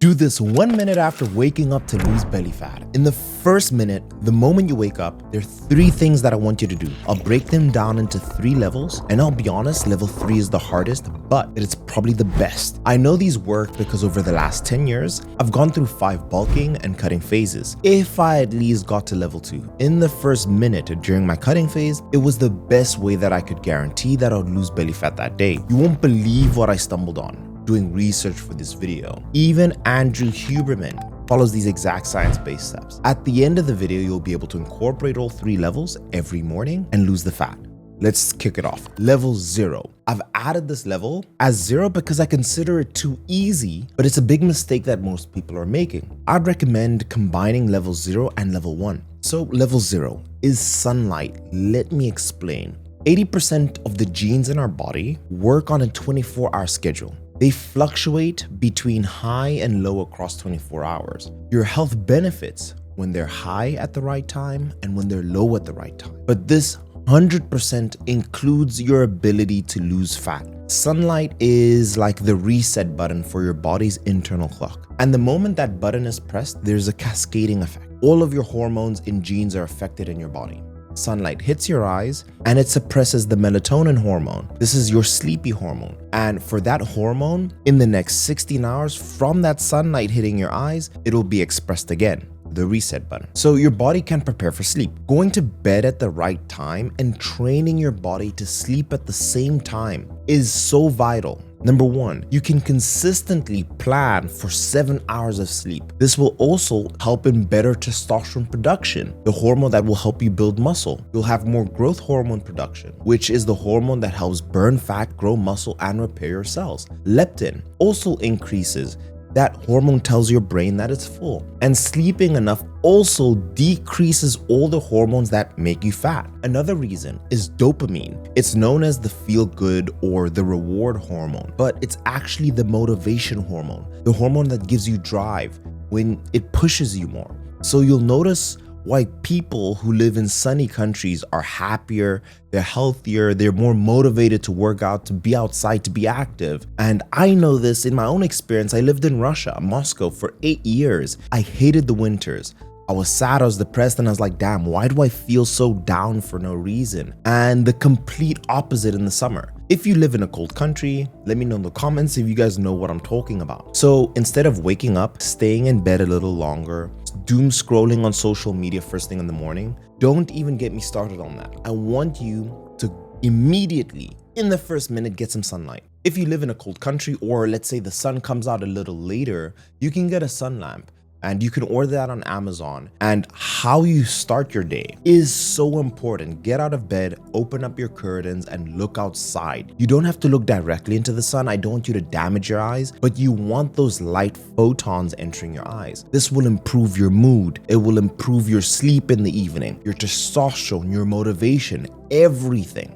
Do this 1 minute after waking up to lose belly fat. In the first minute, the moment you wake up, there are 3 things that I want you to do. I'll break them down into 3 levels, and I'll be honest, level 3 is the hardest, but it's probably the best. I know these work because over the last 10 years, I've gone through 5 bulking and cutting phases. If I at least got to level 2, in the first minute during my cutting phase, it was the best way that I could guarantee that I would lose belly fat that day. You won't believe what I stumbled on doing research for this video. Even Andrew Huberman follows these exact science-based steps. At the end of the video, you'll be able to incorporate all 3 levels every morning and lose the fat. Let's kick it off. Level 0. I've added this level as 0 because I consider it too easy, but it's a big mistake that most people are making. I'd recommend combining level 0 and level 1. So level 0 is sunlight. Let me explain. 80% of the genes in our body work on a 24-hour schedule. They fluctuate between high and low across 24 hours. Your health benefits when they're high at the right time and when they're low at the right time. But this 100% includes your ability to lose fat. Sunlight is like the reset button for your body's internal clock. And the moment that button is pressed, there's a cascading effect. All of your hormones and genes are affected in your body. Sunlight hits your eyes and it suppresses the melatonin hormone. This is your sleepy hormone. And for that hormone, in the next 16 hours from that sunlight hitting your eyes, it'll be expressed again, the reset button. So your body can prepare for sleep. Going to bed at the right time and training your body to sleep at the same time is so vital. Number 1, you can consistently plan for 7 hours of sleep. This will also help in better testosterone production, the hormone that will help you build muscle. You'll have more growth hormone production, which is the hormone that helps burn fat, grow muscle, and repair your cells. Leptin also increases. That hormone tells your brain that it's full. And sleeping enough also decreases all the hormones that make you fat. Another reason is dopamine. It's known as the feel-good or the reward hormone, but it's actually the motivation hormone, the hormone that gives you drive when it pushes you more. So you'll notice why people who live in sunny countries are happier, they're healthier, they're more motivated to work out, to be outside, to be active. And I know this in my own experience. I lived in Russia, Moscow, for 8 years. I hated the winters. I was sad, I was depressed, and I was like, damn, why do I feel so down for no reason? And the complete opposite in the summer. If you live in a cold country, let me know in the comments if you guys know what I'm talking about. So instead of waking up, staying in bed a little longer, doom scrolling on social media first thing in the morning, don't even get me started on that. I want you to immediately, in the first minute, get some sunlight. If you live in a cold country, or let's say the sun comes out a little later, you can get a sun lamp. And you can order that on Amazon. And how you start your day is so important. Get out of bed, open up your curtains, and look outside. You don't have to look directly into the sun. I don't want you to damage your eyes, but you want those light photons entering your eyes. This will improve your mood. It will improve your sleep in the evening, your testosterone, your motivation, everything.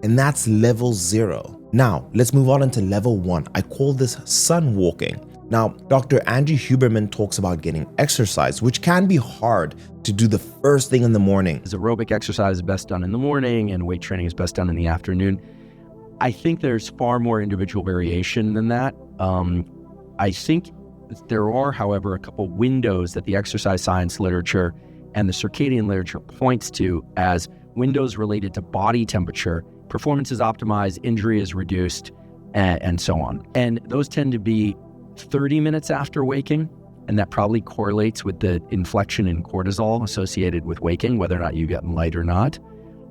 And that's level 0. Now, let's move on into level 1. I call this sun walking. Now, Dr. Andrew Huberman talks about getting exercise, which can be hard to do the first thing in the morning. Aerobic exercise is best done in the morning and weight training is best done in the afternoon. I think there's far more individual variation than that. I think there are, however, a couple windows that the exercise science literature and the circadian literature points to as windows related to body temperature. Performance is optimized, injury is reduced, and so on. And those tend to be 30 minutes after waking, and that probably correlates with the inflection in cortisol associated with waking, whether or not you get light or not.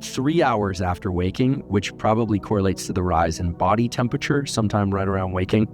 3 hours after waking, which probably correlates to the rise in body temperature sometime right around waking,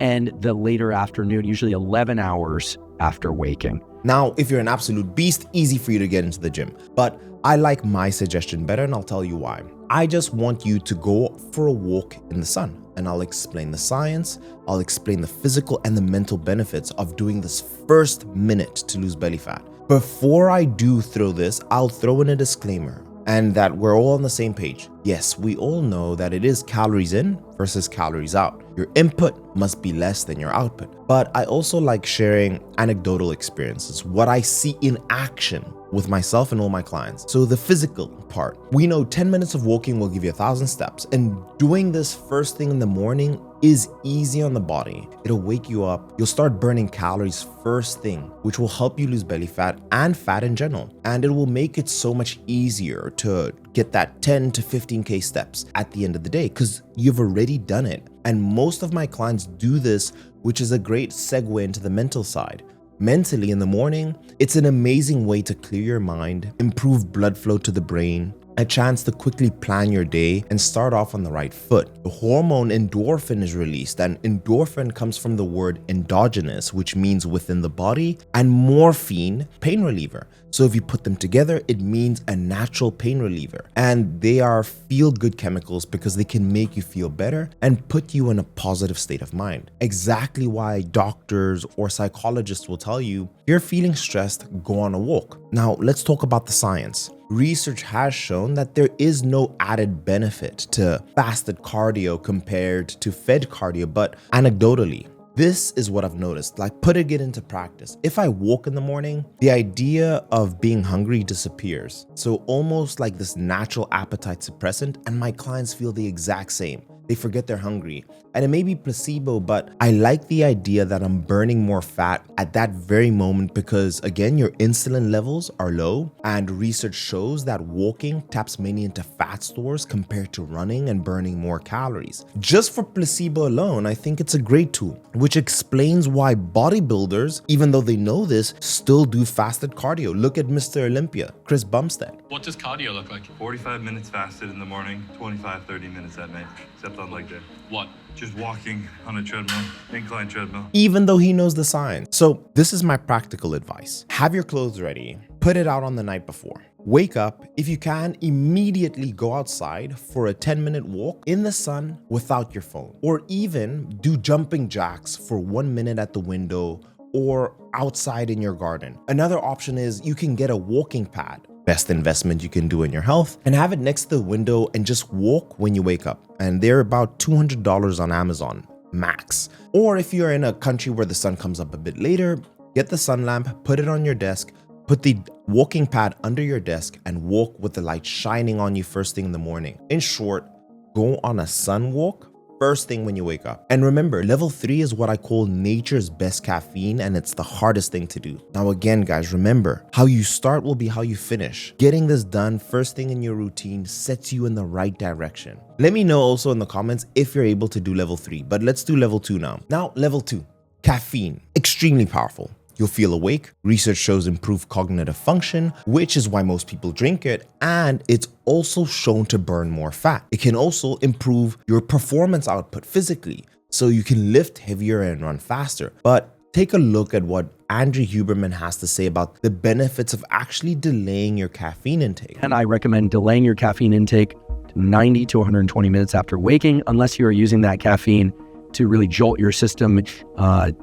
and the later afternoon, usually 11 hours after waking. Now, if you're an absolute beast, easy for you to get into the gym, but I like my suggestion better, and I'll tell you why. I just want you to go for a walk in the sun. And I'll explain the science, I'll explain the physical and the mental benefits of doing this first minute to lose belly fat. Before I do throw this, I'll throw in a disclaimer and that we're all on the same page. Yes, we all know that it is calories in versus calories out. Your input must be less than your output. But I also like sharing anecdotal experiences, what I see in action with myself and all my clients. So the physical part, we know 10 minutes of walking will give you 1,000 steps, and doing this first thing in the morning is easy on the body. It'll wake you up. You'll start burning calories first thing, which will help you lose belly fat and fat in general. And it will make it so much easier to get that 10 to 15K steps at the end of the day because you've already done it. And most of my clients do this, which is a great segue into the mental side. Mentally in the morning, it's an amazing way to clear your mind, improve blood flow to the brain, a chance to quickly plan your day and start off on the right foot. The hormone endorphin is released, and endorphin comes from the word endogenous, which means within the body, and morphine, pain reliever. So if you put them together, it means a natural pain reliever. And they are feel-good chemicals because they can make you feel better and put you in a positive state of mind. Exactly why doctors or psychologists will tell you, if you're feeling stressed, go on a walk. Now, let's talk about the science. Research has shown that there is no added benefit to fasted cardio compared to fed cardio, but anecdotally, this is what I've noticed, like putting it into practice. If I walk in the morning, the idea of being hungry disappears. So almost like this natural appetite suppressant, and my clients feel the exact same. They forget they're hungry. And it may be placebo, but I like the idea that I'm burning more fat at that very moment because, again, your insulin levels are low, and research shows that walking taps mainly into fat stores compared to running and burning more calories. Just for placebo alone, I think it's a great tool, which explains why bodybuilders, even though they know this, still do fasted cardio. Look at Mr. Olympia, Chris Bumstead. What does cardio look like? 45 minutes fasted in the morning, 25, 30 minutes at night, except on leg day. What? Just walking on a treadmill, incline treadmill. Even though he knows the science. So this is my practical advice. Have your clothes ready. Put it out on the night before. Wake up. If you can, immediately go outside for a 10-minute walk in the sun without your phone. Or even do jumping jacks for 1 minute at the window or outside in your garden. Another option is you can get a walking pad. Best investment you can do in your health, and have it next to the window and just walk when you wake up. And they're about $200 on Amazon, max. Or if you're in a country where the sun comes up a bit later, get the sun lamp, put it on your desk, put the walking pad under your desk and walk with the light shining on you first thing in the morning. In short, go on a sun walk first thing when you wake up. And remember, level 3 is what I call nature's best caffeine, and it's the hardest thing to do. Now again, guys, remember, how you start will be how you finish. Getting this done first thing in your routine sets you in the right direction. Let me know also in the comments if you're able to do level 3, but let's do level 2 now. Now, level 2, caffeine, extremely powerful. You'll feel awake. Research shows improved cognitive function, which is why most people drink it. And it's also shown to burn more fat. It can also improve your performance output physically, so you can lift heavier and run faster. But take a look at what Andrew Huberman has to say about the benefits of actually delaying your caffeine intake. And I recommend delaying your caffeine intake to 90 to 120 minutes after waking, unless you are using that caffeine to really jolt your system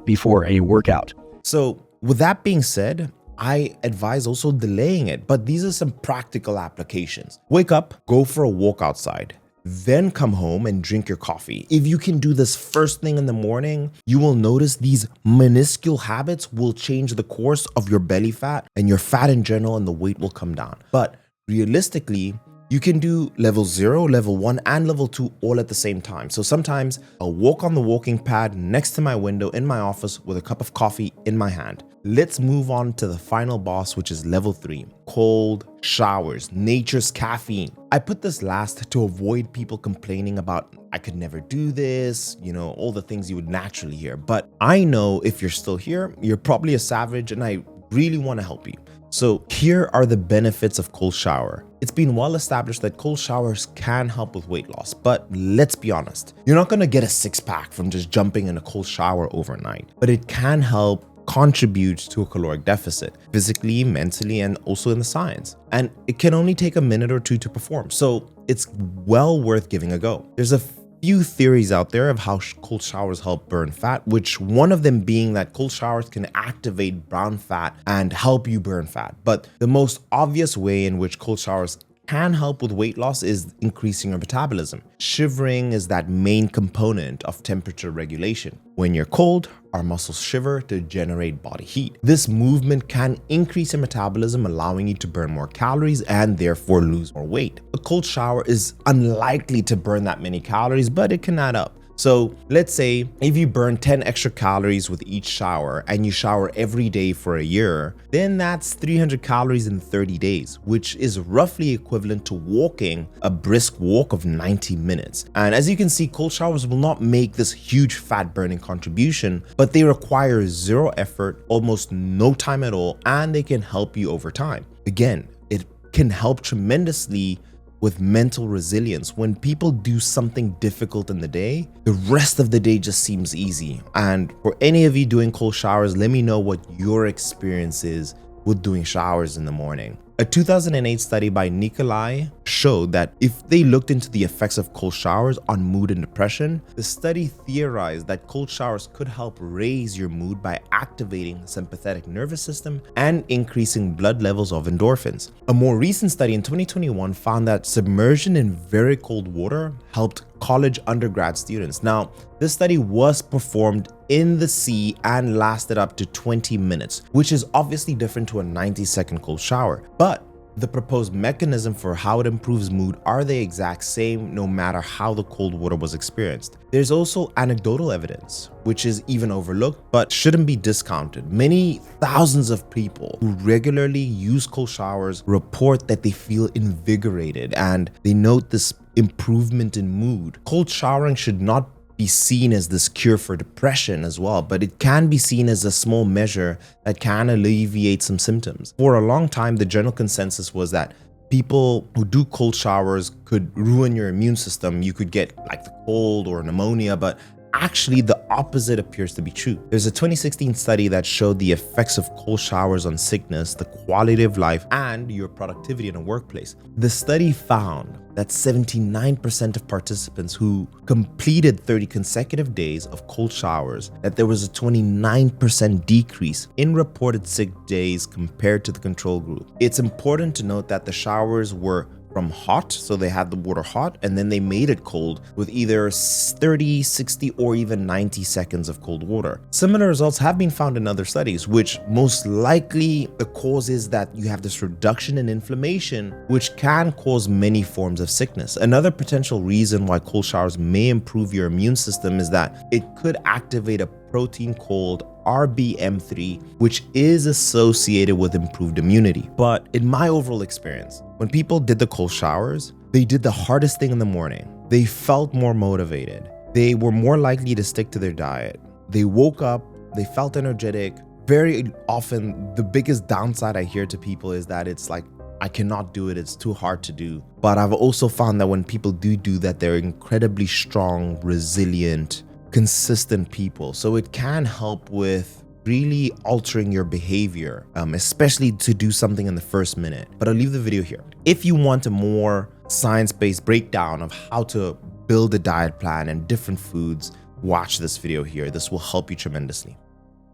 before a workout. So with that being said, I advise also delaying it, but these are some practical applications. Wake up, go for a walk outside, then come home and drink your coffee. If you can do this first thing in the morning, you will notice these minuscule habits will change the course of your belly fat and your fat in general, and the weight will come down. But realistically, you can do level 0, level 1, and level 2 all at the same time. So sometimes I'll walk on the walking pad next to my window in my office with a cup of coffee in my hand. Let's move on to the final boss, which is level 3, cold showers, nature's caffeine. I put this last to avoid people complaining about, I could never do this, all the things you would naturally hear. But I know if you're still here, you're probably a savage, and I really want to help you. So here are the benefits of cold shower. It's been well established that cold showers can help with weight loss, but let's be honest, you're not going to get a six-pack from just jumping in a cold shower overnight, but it can help contribute to a caloric deficit, physically, mentally, and also in the science. And it can only take a minute or two to perform, so it's well worth giving a go. There's a few theories out there of how cold showers help burn fat, which one of them being that cold showers can activate brown fat and help you burn fat. But the most obvious way in which cold showers can help with weight loss is increasing your metabolism. Shivering is that main component of temperature regulation. When you're cold, our muscles shiver to generate body heat. This movement can increase your metabolism, allowing you to burn more calories and therefore lose more weight. A cold shower is unlikely to burn that many calories, but it can add up. So let's say if you burn 10 extra calories with each shower and you shower every day for a year, then that's 300 calories in 30 days, which is roughly equivalent to walking a brisk walk of 90 minutes. And as you can see, cold showers will not make this huge fat burning contribution, but they require zero effort, almost no time at all, and they can help you over time. Again, it can help tremendously with mental resilience. When people do something difficult in the day, the rest of the day just seems easy. And for any of you doing cold showers, let me know what your experience is with doing showers in the morning. A 2008 study by Nikolai showed that if they looked into the effects of cold showers on mood and depression, the study theorized that cold showers could help raise your mood by activating the sympathetic nervous system and increasing blood levels of endorphins. A more recent study in 2021 found that submersion in very cold water helped college undergrad students. Now, this study was performed in the sea and lasted up to 20 minutes, which is obviously different to a 90-second cold shower. But the proposed mechanism for how it improves mood are the exact same no matter how the cold water was experienced. There's also anecdotal evidence, which is even overlooked but shouldn't be discounted. Many thousands of people who regularly use cold showers report that they feel invigorated and they note this improvement in mood. Cold showering should not be seen as this cure for depression as well, but it can be seen as a small measure that can alleviate some symptoms. For a long time, the general consensus was that people who do cold showers could ruin your immune system. You could get like the cold or pneumonia, but actually the opposite appears to be true. There's a 2016 study that showed the effects of cold showers on sickness, the quality of life, and your productivity in a workplace. The study found that 79% of participants who completed 30 consecutive days of cold showers, that there was a 29% decrease in reported sick days compared to the control group. It's important to note that the showers were from hot, so they had the water hot, and then they made it cold with either 30, 60, or even 90 seconds of cold water. Similar results have been found in other studies, which most likely the cause is that you have this reduction in inflammation, which can cause many forms of sickness. Another potential reason why cold showers may improve your immune system is that it could activate a protein called RBM3, which is associated with improved immunity. But in my overall experience, when people did the cold showers, they did the hardest thing in the morning. They felt more motivated. They were more likely to stick to their diet. They woke up, they felt energetic. Very often, the biggest downside I hear to people is that it's like, I cannot do it, it's too hard to do. But I've also found that when people do that, they're incredibly strong, resilient, consistent people. So it can help with really altering your behavior, especially to do something in the first minute. But I'll leave the video here. If you want a more science-based breakdown of how to build a diet plan and different foods, watch this video here. This will help you tremendously.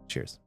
Cheers.